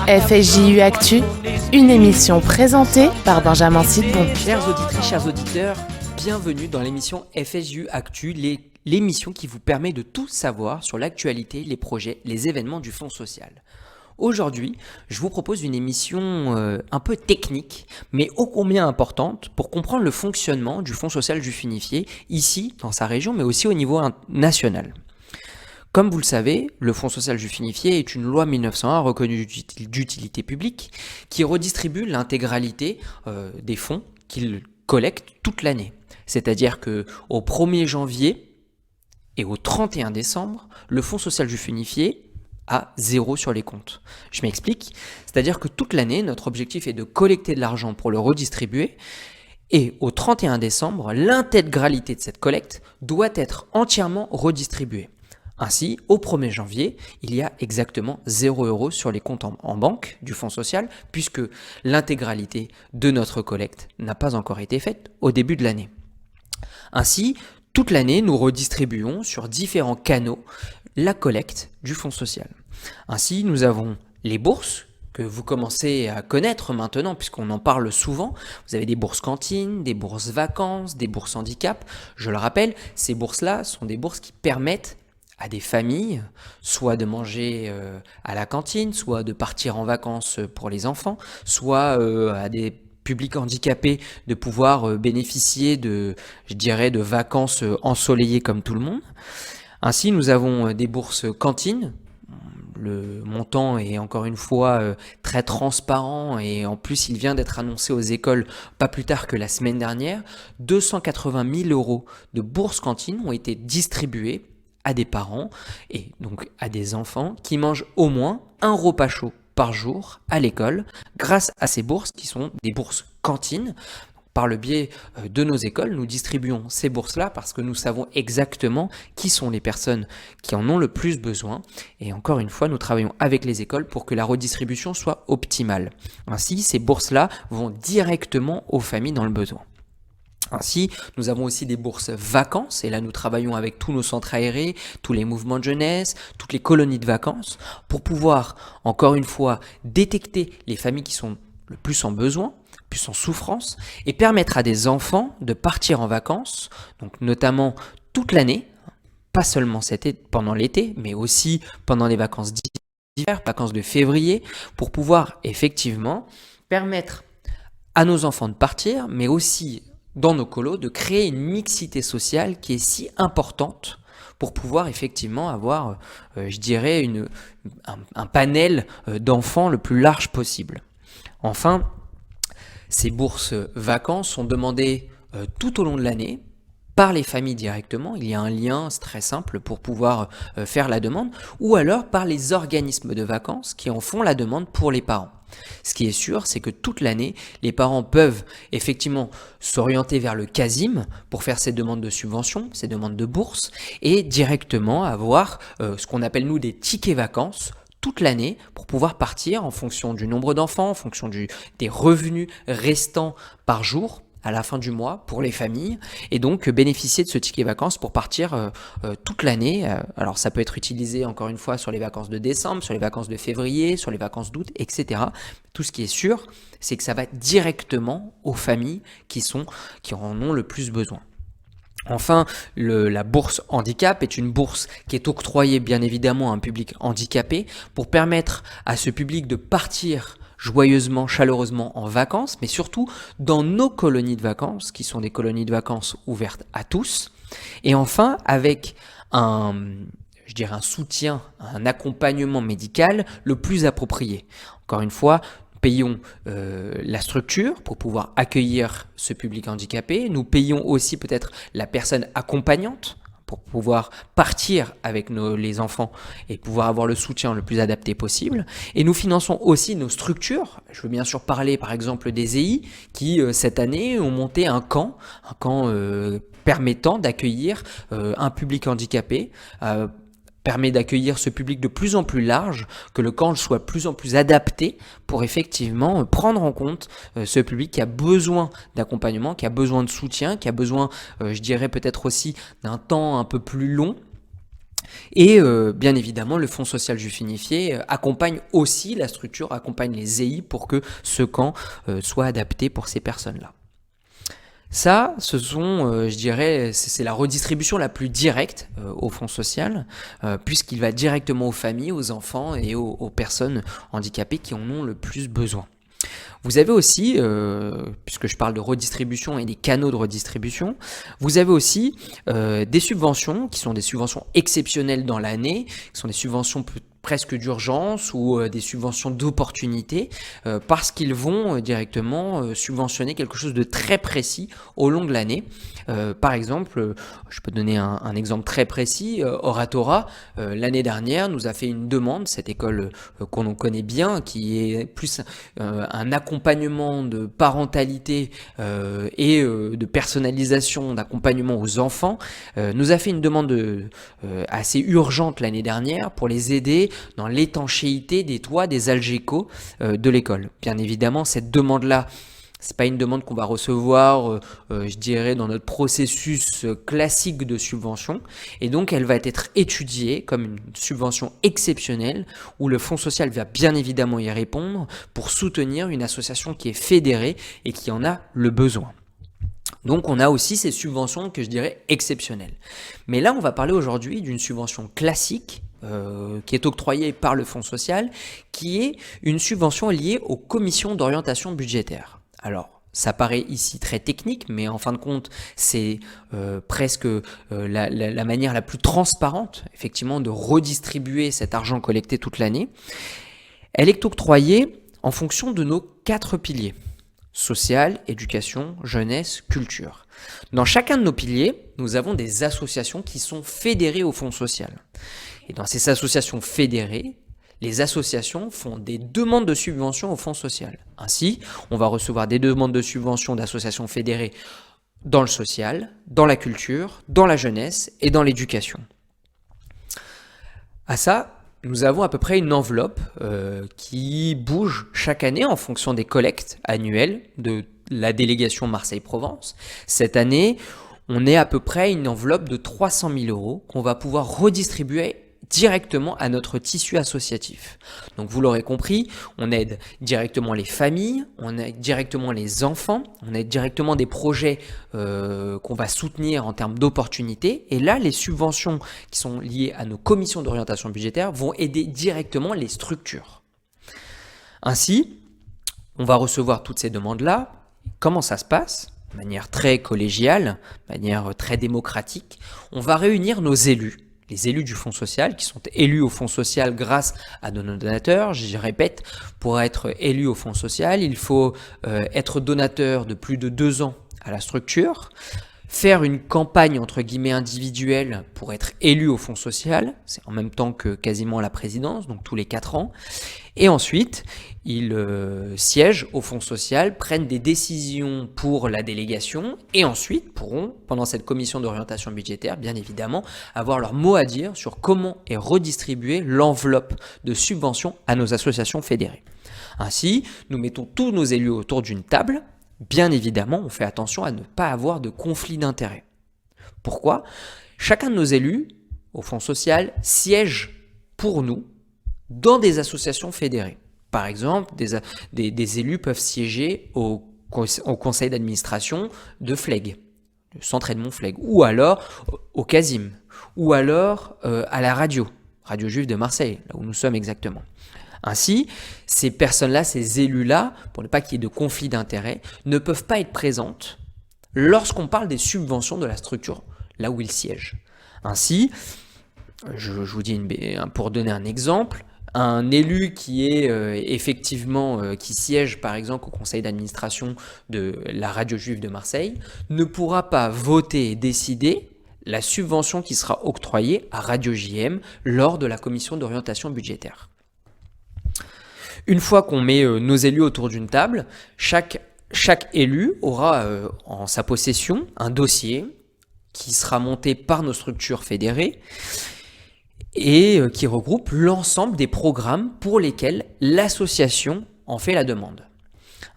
FSJU Actu, une émission présentée par Benjamin Sidbon. Chères auditrices, chers auditeurs, bienvenue dans l'émission FSJU Actu, l'émission qui vous permet de tout savoir sur l'actualité, les projets, les événements du Fonds social. Aujourd'hui, je vous propose une émission un peu technique, mais ô combien importante pour comprendre le fonctionnement du Fonds social juif unifié, ici, dans sa région, mais aussi au niveau national. Comme vous le savez, le Fonds social juif unifié est une loi 1901 reconnue d'utilité publique qui redistribue l'intégralité des fonds qu'il collecte toute l'année. C'est-à-dire qu'au 1er janvier et au 31 décembre, le Fonds social juif unifié a 0 sur les comptes. Je m'explique, c'est-à-dire que toute l'année, notre objectif est de collecter de l'argent pour le redistribuer, et au 31 décembre, l'intégralité de cette collecte doit être entièrement redistribuée. Ainsi, au 1er janvier, il y a exactement 0 € sur les comptes en banque du Fonds social, puisque l'intégralité de notre collecte n'a pas encore été faite au début de l'année. Ainsi, toute l'année, nous redistribuons sur différents canaux la collecte du Fonds social. Ainsi, nous avons les bourses, que vous commencez à connaître maintenant, puisqu'on en parle souvent. Vous avez des bourses cantines, des bourses vacances, des bourses handicap. Je le rappelle, ces bourses-là sont des bourses qui permettent à des familles, soit de manger à la cantine, soit de partir en vacances pour les enfants, soit à des publics handicapés de pouvoir bénéficier de vacances ensoleillées comme tout le monde. Ainsi, nous avons des bourses cantines. Le montant est encore une fois très transparent et en plus il vient d'être annoncé aux écoles pas plus tard que la semaine dernière. 280 000 € de bourses cantines ont été distribuées à des parents et donc à des enfants qui mangent au moins un repas chaud par jour à l'école grâce à ces bourses qui sont des bourses cantines. Par le biais de nos écoles, nous distribuons ces bourses-là parce que nous savons exactement qui sont les personnes qui en ont le plus besoin. Et encore une fois, nous travaillons avec les écoles pour que la redistribution soit optimale. Ainsi, ces bourses-là vont directement aux familles dans le besoin. Ainsi, nous avons aussi des bourses vacances, et là nous travaillons avec tous nos centres aérés, tous les mouvements de jeunesse, toutes les colonies de vacances, pour pouvoir, encore une fois, détecter les familles qui sont le plus en besoin, plus en souffrance, et permettre à des enfants de partir en vacances, donc notamment toute l'année, pas seulement pendant l'été, mais aussi pendant les vacances d'hiver, vacances de février, pour pouvoir effectivement permettre à nos enfants de partir, mais aussi dans nos colos, de créer une mixité sociale qui est si importante pour pouvoir effectivement avoir, un panel d'enfants le plus large possible. Enfin, ces bourses vacances sont demandées tout au long de l'année par les familles directement. Il y a un lien, c'est très simple, pour pouvoir faire la demande, ou alors par les organismes de vacances qui en font la demande pour les parents. Ce qui est sûr, c'est que toute l'année, les parents peuvent effectivement s'orienter vers le CASIM pour faire ces demandes de subvention, ces demandes de bourse, et directement avoir ce qu'on appelle nous des tickets vacances toute l'année pour pouvoir partir en fonction du nombre d'enfants, en fonction des revenus restants par jour à la fin du mois pour les familles, et donc bénéficier de ce ticket vacances pour partir toute l'année. Alors ça peut être utilisé encore une fois sur les vacances de décembre, sur les vacances de février, sur les vacances d'août, etc. Tout ce qui est sûr, c'est que ça va directement aux familles qui en ont le plus besoin. Enfin, la bourse handicap est une bourse qui est octroyée bien évidemment à un public handicapé pour permettre à ce public de partir joyeusement, chaleureusement en vacances, mais surtout dans nos colonies de vacances, qui sont des colonies de vacances ouvertes à tous. Et enfin, avec un soutien, un accompagnement médical le plus approprié. Encore une fois, nous payons la structure pour pouvoir accueillir ce public handicapé. Nous payons aussi peut-être la personne accompagnante pour pouvoir partir avec les enfants et pouvoir avoir le soutien le plus adapté possible. Et nous finançons aussi nos structures. Je veux bien sûr parler par exemple des EI qui cette année ont monté un camp permettant d'accueillir un public handicapé, permet d'accueillir ce public de plus en plus large, que le camp soit de plus en plus adapté pour effectivement prendre en compte ce public qui a besoin d'accompagnement, qui a besoin de soutien, qui a besoin, peut-être aussi d'un temps un peu plus long Et bien évidemment, le Fonds social juif unifié accompagne aussi la structure, accompagne les EI pour que ce camp soit adapté pour ces personnes-là. Ça, ce sont, je dirais, c'est la redistribution la plus directe au Fonds social, puisqu'il va directement aux familles, aux enfants et aux personnes handicapées qui en ont le plus besoin. Vous avez aussi, puisque je parle de redistribution et des canaux de redistribution, vous avez aussi des subventions qui sont des subventions exceptionnelles dans l'année, qui sont des subventions presque d'urgence ou des subventions d'opportunité, parce qu'ils vont directement subventionner quelque chose de très précis au long de l'année. Par exemple, je peux donner un exemple très précis. Oratora, l'année dernière, nous a fait une demande, cette école qu'on connaît bien, qui est plus un accompagnement de parentalité et de personnalisation d'accompagnement aux enfants, nous a fait une demande assez urgente l'année dernière pour les aider dans l'étanchéité des toits des algécos de l'école. Bien évidemment, cette demande-là, c'est pas une demande qu'on va recevoir, je dirais, dans notre processus classique de subvention. Et donc, elle va être étudiée comme une subvention exceptionnelle où le Fonds social va bien évidemment y répondre pour soutenir une association qui est fédérée et qui en a le besoin. Donc on a aussi ces subventions que je dirais exceptionnelles. Mais là, on va parler aujourd'hui d'une subvention classique qui est octroyée par le Fonds social, qui est une subvention liée aux commissions d'orientation budgétaire. Alors, ça paraît ici très technique, mais en fin de compte, c'est presque la manière la plus transparente, effectivement, de redistribuer cet argent collecté toute l'année. Elle est octroyée en fonction de nos 4 piliers. Social, éducation, jeunesse, culture. Dans chacun de nos piliers, nous avons des associations qui sont fédérées au Fonds social. Et dans ces associations fédérées, les associations font des demandes de subventions au Fonds social. Ainsi, on va recevoir des demandes de subventions d'associations fédérées dans le social, dans la culture, dans la jeunesse et dans l'éducation. À ça, nous avons à peu près une enveloppe qui bouge chaque année en fonction des collectes annuelles de la délégation Marseille-Provence. Cette année, on est à peu près une enveloppe de 300 000 € qu'on va pouvoir redistribuer directement à notre tissu associatif. Donc vous l'aurez compris, on aide directement les familles, on aide directement les enfants, on aide directement des projets qu'on va soutenir en termes d'opportunités. Et là, les subventions qui sont liées à nos commissions d'orientation budgétaire vont aider directement les structures. Ainsi, on va recevoir toutes ces demandes-là. Comment ça se passe ? De manière très collégiale, de manière très démocratique. On va réunir nos élus. Les élus du Fonds social, qui sont élus au Fonds social grâce à nos donateurs. Je répète, pour être élu au Fonds social, il faut être donateur de plus de 2 ans à la structure, faire une campagne entre guillemets individuelle pour être élu au Fonds social, c'est en même temps que quasiment la présidence, donc tous les 4 ans. Et ensuite, ils siègent au Fonds social, prennent des décisions pour la délégation et ensuite pourront, pendant cette commission d'orientation budgétaire, bien évidemment, avoir leur mot à dire sur comment est redistribuée l'enveloppe de subventions à nos associations fédérées. Ainsi, nous mettons tous nos élus autour d'une table. Bien évidemment, on fait attention à ne pas avoir de conflit d'intérêts. Pourquoi ? Chacun de nos élus, au Fonds social, siège pour nous dans des associations fédérées. Par exemple, des élus peuvent siéger au conseil d'administration de FLEG, le Centre Edmond FLEG, ou alors au CASIM, ou alors à la Radio Juive de Marseille, là où nous sommes exactement. Ainsi, ces personnes-là, ces élus-là, pour ne pas qu'il y ait de conflit d'intérêts, ne peuvent pas être présentes lorsqu'on parle des subventions de la structure là où ils siègent. Ainsi, je vous dis pour donner un exemple, un élu qui est effectivement qui siège par exemple au conseil d'administration de la Radio Juive de Marseille ne pourra pas voter et décider la subvention qui sera octroyée à Radio JM lors de la commission d'orientation budgétaire. Une fois qu'on met nos élus autour d'une table, chaque élu aura en sa possession un dossier qui sera monté par nos structures fédérées et qui regroupe l'ensemble des programmes pour lesquels l'association en fait la demande.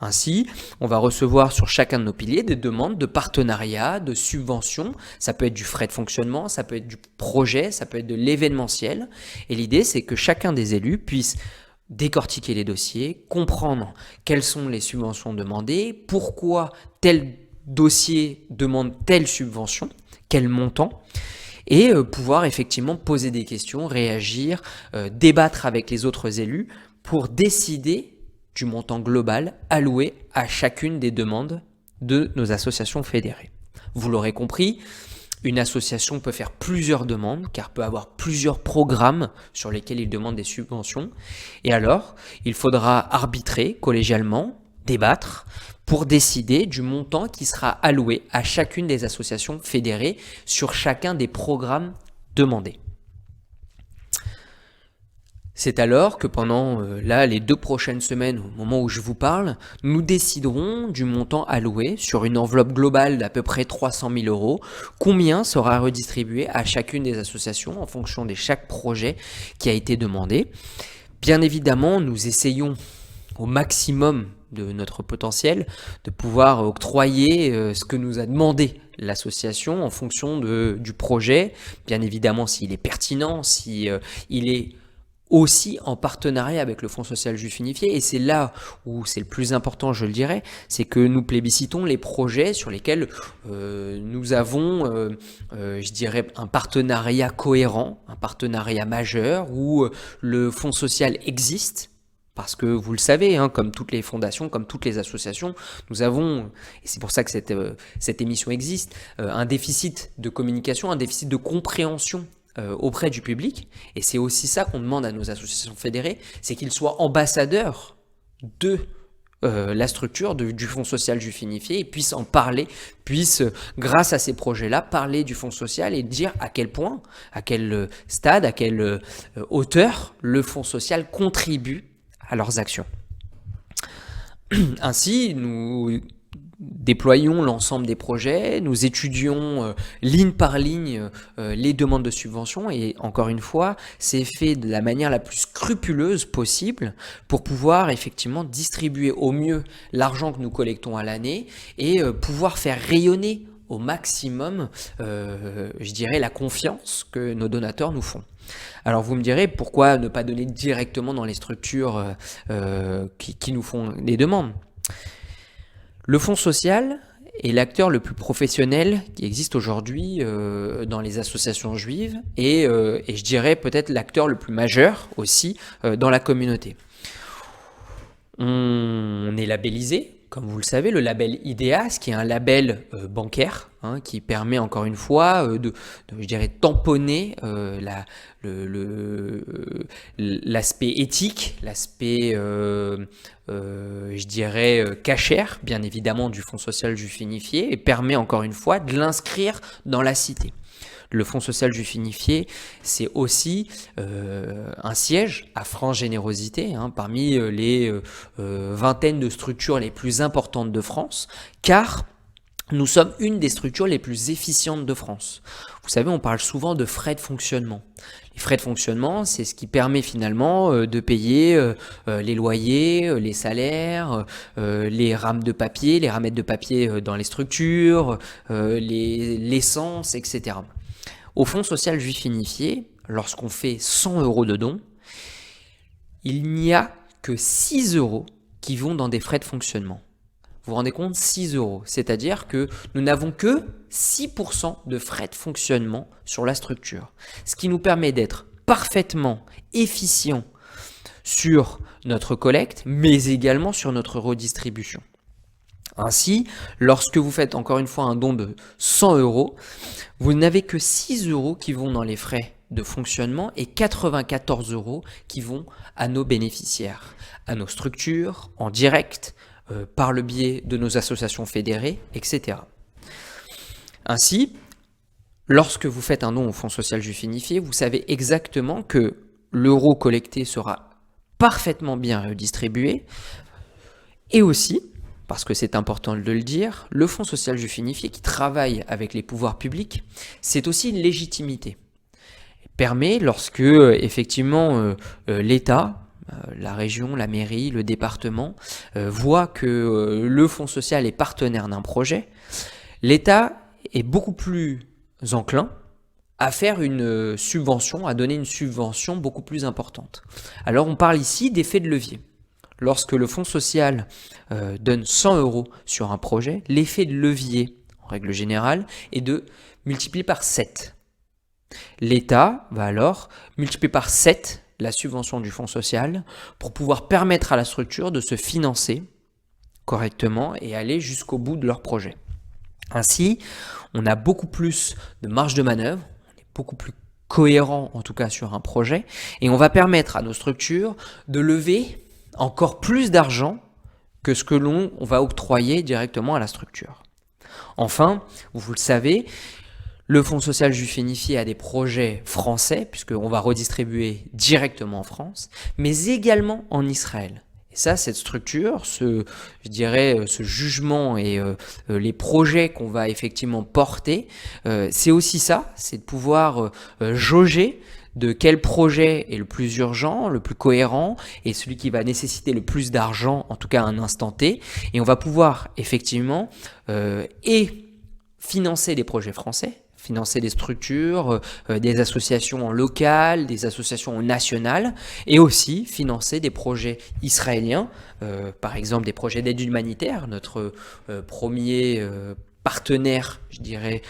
Ainsi, on va recevoir sur chacun de nos piliers des demandes de partenariat, de subventions. Ça peut être du frais de fonctionnement, ça peut être du projet, ça peut être de l'événementiel. Et l'idée, c'est que chacun des élus puisse décortiquer les dossiers, comprendre quelles sont les subventions demandées, pourquoi tel dossier demande telle subvention, quel montant, et pouvoir effectivement poser des questions, réagir, débattre avec les autres élus pour décider du montant global alloué à chacune des demandes de nos associations fédérées. Vous l'aurez compris, une association peut faire plusieurs demandes car peut avoir plusieurs programmes sur lesquels il demande des subventions. Et alors, il faudra arbitrer collégialement, débattre pour décider du montant qui sera alloué à chacune des associations fédérées sur chacun des programmes demandés. C'est alors que pendant les 2 prochaines semaines, au moment où je vous parle, nous déciderons du montant alloué sur une enveloppe globale d'à peu près 300 000 €, combien sera redistribué à chacune des associations en fonction de chaque projet qui a été demandé. Bien évidemment, nous essayons au maximum de notre potentiel de pouvoir octroyer ce que nous a demandé l'association en fonction du projet, bien évidemment s'il est pertinent, si il est aussi en partenariat avec le Fonds social juif unifié, et c'est là où c'est le plus important, je le dirais, c'est que nous plébiscitons les projets sur lesquels nous avons, je dirais, un partenariat cohérent, un partenariat majeur, où le Fonds social existe. Parce que vous le savez, comme toutes les fondations, comme toutes les associations, nous avons, et c'est pour ça que cette émission existe, un déficit de communication, un déficit de compréhension auprès du public, et c'est aussi ça qu'on demande à nos associations fédérées, c'est qu'ils soient ambassadeurs de la structure du Fonds social juif unifié et puissent en parler, puissent grâce à ces projets-là parler du Fonds social et dire à quel point, à quel stade, à quelle hauteur le Fonds social contribue à leurs actions. Ainsi, nous déployons l'ensemble des projets, nous étudions ligne par ligne les demandes de subventions, et encore une fois, c'est fait de la manière la plus scrupuleuse possible pour pouvoir effectivement distribuer au mieux l'argent que nous collectons à l'année et pouvoir faire rayonner au maximum, je dirais, la confiance que nos donateurs nous font. Alors vous me direz, pourquoi ne pas donner directement dans les structures qui nous font des demandes ? Le Fonds social est l'acteur le plus professionnel qui existe aujourd'hui dans les associations juives et je dirais peut-être l'acteur le plus majeur aussi dans la communauté. On est labellisé, comme vous le savez, le label IDEAS, qui est un label bancaire, qui permet encore une fois de je dirais, tamponner l'aspect éthique, l'aspect, je dirais, cachère, bien évidemment, du Fonds social juif unifié, et permet encore une fois de l'inscrire dans la cité. Le Fonds social juif unifié, c'est aussi un siège à franche générosité parmi les vingtaines de structures les plus importantes de France, car nous sommes une des structures les plus efficientes de France. Vous savez, on parle souvent de frais de fonctionnement. Les frais de fonctionnement, c'est ce qui permet finalement de payer les loyers, les salaires, les rames de papier, les ramettes de papier dans les structures, l'essence, etc. Au Fonds social juif unifié, lorsqu'on fait 100 € de dons, il n'y a que 6 € qui vont dans des frais de fonctionnement. Vous vous rendez compte, 6 €, c'est-à-dire que nous n'avons que 6% de frais de fonctionnement sur la structure, ce qui nous permet d'être parfaitement efficient sur notre collecte, mais également sur notre redistribution. Ainsi, lorsque vous faites encore une fois un don de 100 €, vous n'avez que 6 € qui vont dans les frais de fonctionnement et 94 € qui vont à nos bénéficiaires, à nos structures, en direct, par le biais de nos associations fédérées, etc. Ainsi, lorsque vous faites un don au Fonds social juif unifié, vous savez exactement que l'euro collecté sera parfaitement bien redistribué, et aussi, parce que c'est important de le dire, le Fonds social juif unifié qui travaille avec les pouvoirs publics, c'est aussi une légitimité. Il permet, lorsque effectivement l'État, la région, la mairie, le département voient que le fonds social est partenaire d'un projet, l'État est beaucoup plus enclin à faire une subvention, à donner une subvention beaucoup plus importante. Alors on parle ici d'effet de levier. Lorsque le fonds social donne 100 € sur un projet, l'effet de levier, en règle générale, est de multiplier par 7. L'État va alors multiplier par 7 la subvention du fonds social pour pouvoir permettre à la structure de se financer correctement et aller jusqu'au bout de leur projet. Ainsi, on a beaucoup plus de marge de manœuvre, on est beaucoup plus cohérent en tout cas sur un projet, et on va permettre à nos structures de lever encore plus d'argent que ce que l'on va octroyer directement à la structure. Enfin, vous le savez, le Fonds social juif unifié a des projets français, puisqu'on va redistribuer directement en France, mais également en Israël. Et ça, cette structure, ce jugement et les projets qu'on va effectivement porter, c'est aussi ça, c'est de pouvoir jauger de quel projet est le plus urgent, le plus cohérent et celui qui va nécessiter le plus d'argent, en tout cas à un instant T. Et on va pouvoir effectivement financer des projets français, financer des structures, des associations locales, des associations nationales, et aussi financer des projets israéliens, par exemple des projets d'aide humanitaire, notre premier partenaire, je dirais,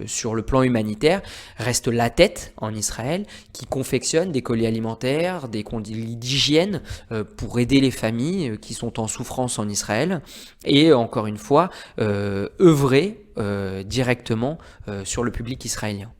sur le plan humanitaire, reste La Tête en Israël, qui confectionne des colis alimentaires, des colis d'hygiène pour aider les familles qui sont en souffrance en Israël, et encore une fois, œuvrer directement sur le public israélien.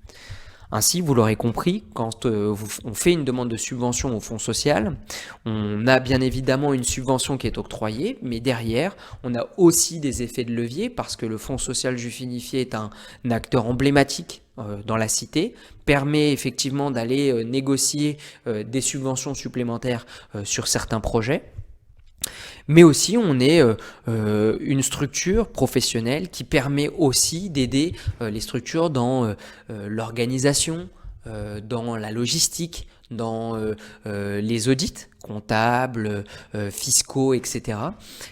Ainsi, vous l'aurez compris, quand on fait une demande de subvention au fonds social, on a bien évidemment une subvention qui est octroyée, mais derrière, on a aussi des effets de levier parce que le fonds social juif unifié est un acteur emblématique dans la cité, permet effectivement d'aller négocier des subventions supplémentaires sur certains projets. Mais aussi on est une structure professionnelle qui permet aussi d'aider les structures dans l'organisation, dans la logistique, dans les audits comptables, fiscaux, etc.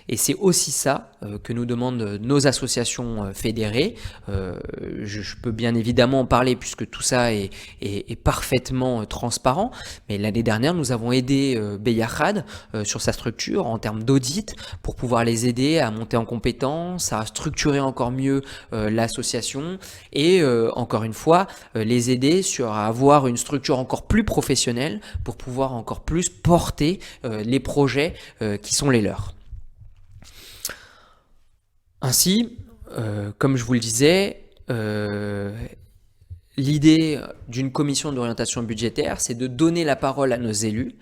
Et c'est aussi ça que nous demandent nos associations fédérées. Je peux bien évidemment en parler puisque tout ça est parfaitement transparent, mais l'année dernière, nous avons aidé Beyachad sur sa structure en termes d'audit pour pouvoir les aider à monter en compétences, à structurer encore mieux l'association et encore une fois, les aider à avoir une structure encore plus professionnelle pour pouvoir encore plus porter les projets qui sont les leurs. Ainsi, comme je vous le disais, l'idée d'une commission d'orientation budgétaire, c'est de donner la parole à nos élus,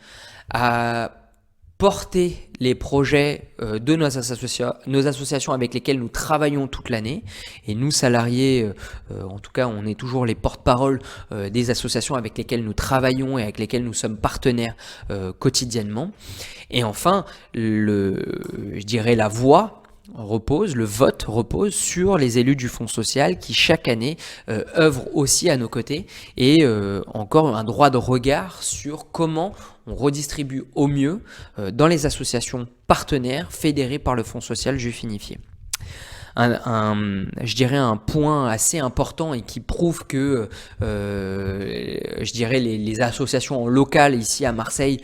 à porter les projets de nos associations avec lesquelles nous travaillons toute l'année. Et nous, salariés, en tout cas, on est toujours les porte-parole des associations avec lesquelles nous travaillons et avec lesquelles nous sommes partenaires quotidiennement. Et enfin, je dirais la voix le vote repose sur les élus du Fonds social qui chaque année œuvrent aussi à nos côtés et encore un droit de regard sur comment on redistribue au mieux dans les associations partenaires fédérées par le Fonds social juif unifié. Je dirais un point assez important et qui prouve que je dirais les associations locales ici à Marseille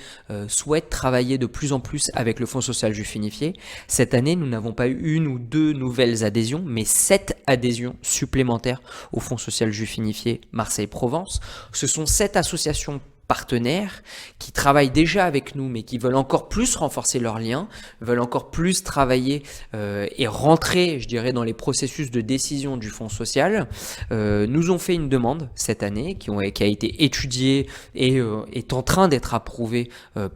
souhaitent travailler de plus en plus avec le Fonds social juif unifié. Cette année, nous n'avons pas eu 1 ou 2 nouvelles adhésions, mais 7 adhésions supplémentaires au Fonds social juif unifié Marseille-Provence. Ce sont 7 associations partenaires qui travaillent déjà avec nous mais qui veulent encore plus renforcer leurs liens, veulent encore plus travailler et rentrer, je dirais, dans les processus de décision du Fonds social, nous ont fait une demande cette année qui a été étudiée et est en train d'être approuvée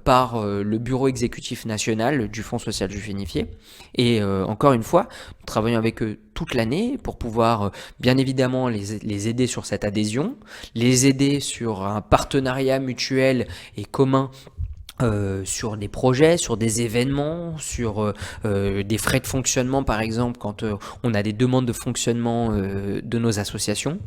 par le bureau exécutif national du Fonds social juif unifié. Et encore une fois, nous travaillons avec eux toute l'année pour pouvoir bien évidemment les aider sur cette adhésion, les aider sur un partenariat mutuel et commun sur des projets, sur des événements, sur des frais de fonctionnement par exemple quand on a des demandes de fonctionnement de nos associations.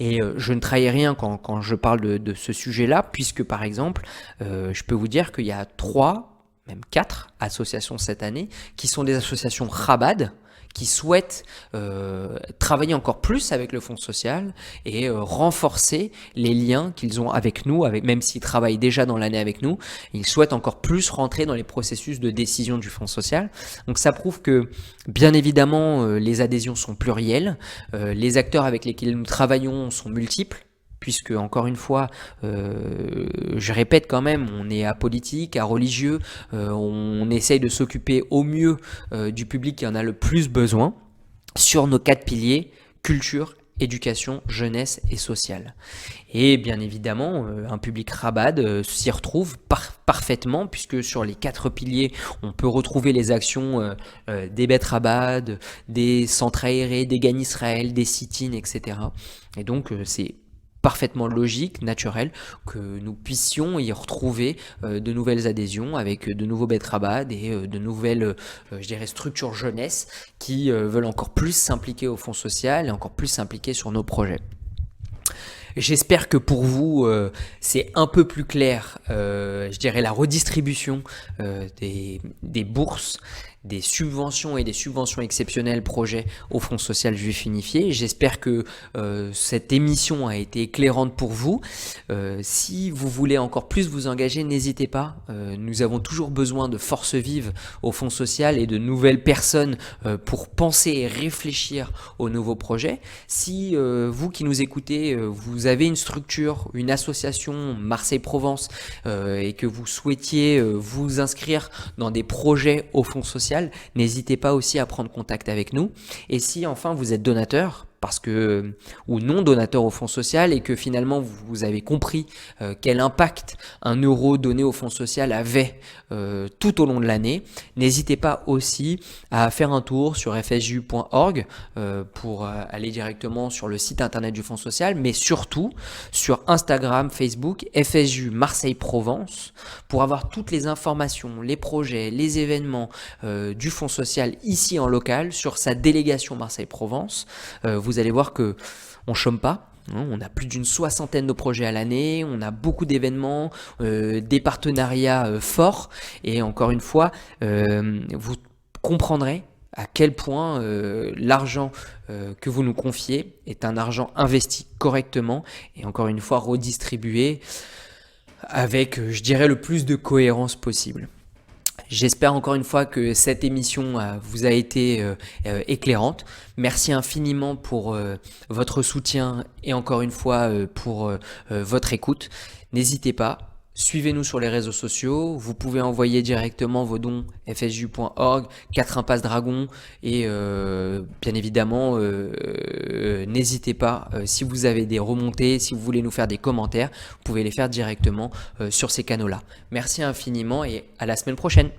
Et je ne trahis rien quand je parle de ce sujet-là, puisque par exemple, je peux vous dire qu'il y a 3, même 4 associations cette année qui sont des associations Chabad, qui souhaitent travailler encore plus avec le Fonds social et renforcer les liens qu'ils ont avec nous, même s'ils travaillent déjà dans l'année avec nous, ils souhaitent encore plus rentrer dans les processus de décision du Fonds social. Donc ça prouve que, bien évidemment, les adhésions sont plurielles, les acteurs avec lesquels nous travaillons sont multiples, puisque, encore une fois, je répète quand même, on est apolitique, areligieux, on essaye de s'occuper au mieux du public qui en a le plus besoin, sur nos 4 piliers, culture, éducation, jeunesse et sociale. Et bien évidemment, un public Chabad s'y retrouve parfaitement, puisque sur les 4 piliers, on peut retrouver les actions des Beth Chabad, des centres aérés, des Gan Israël, des sit-in, etc. Et donc, c'est parfaitement logique, naturel, que nous puissions y retrouver de nouvelles adhésions avec de nouveaux Beth Chabad et de nouvelles, je dirais, structures jeunesse qui veulent encore plus s'impliquer au Fonds social et encore plus s'impliquer sur nos projets. J'espère que pour vous, c'est un peu plus clair, je dirais, la redistribution des bourses, des subventions et des subventions exceptionnelles projets au Fonds social juif unifié. J'espère que cette émission a été éclairante pour vous. Si vous voulez encore plus vous engager, n'hésitez pas. Nous avons toujours besoin de forces vives au Fonds social et de nouvelles personnes pour penser et réfléchir aux nouveaux projets. Si vous qui nous écoutez, vous avez une structure, une association Marseille-Provence et que vous souhaitiez vous inscrire dans des projets au Fonds social, n'hésitez pas aussi à prendre contact avec nous. Et si enfin vous êtes donateur, ou non donateur au Fonds social, et que finalement vous avez compris quel impact un euro donné au Fonds social avait tout au long de l'année, n'hésitez pas aussi à faire un tour sur fsju.org pour aller directement sur le site internet du Fonds social, mais surtout sur Instagram, Facebook, FSJU Marseille-Provence, pour avoir toutes les informations, les projets, les événements du Fonds social ici en local, sur sa délégation Marseille-Provence. Vous allez voir que on chôme pas. On a plus d'une 60aine de projets à l'année, on a beaucoup d'événements, des partenariats forts, et encore une fois, vous comprendrez à quel point l'argent que vous nous confiez est un argent investi correctement et encore une fois redistribué avec, je dirais, le plus de cohérence possible. J'espère encore une fois que cette émission vous a été éclairante. Merci infiniment pour votre soutien et encore une fois pour votre écoute. N'hésitez pas, suivez-nous sur les réseaux sociaux. Vous pouvez envoyer directement vos dons fsju.org, 4 impasse Dragon et bien évidemment n'hésitez pas si vous avez des remontées, si vous voulez nous faire des commentaires, vous pouvez les faire directement sur ces canaux-là. Merci infiniment et à la semaine prochaine.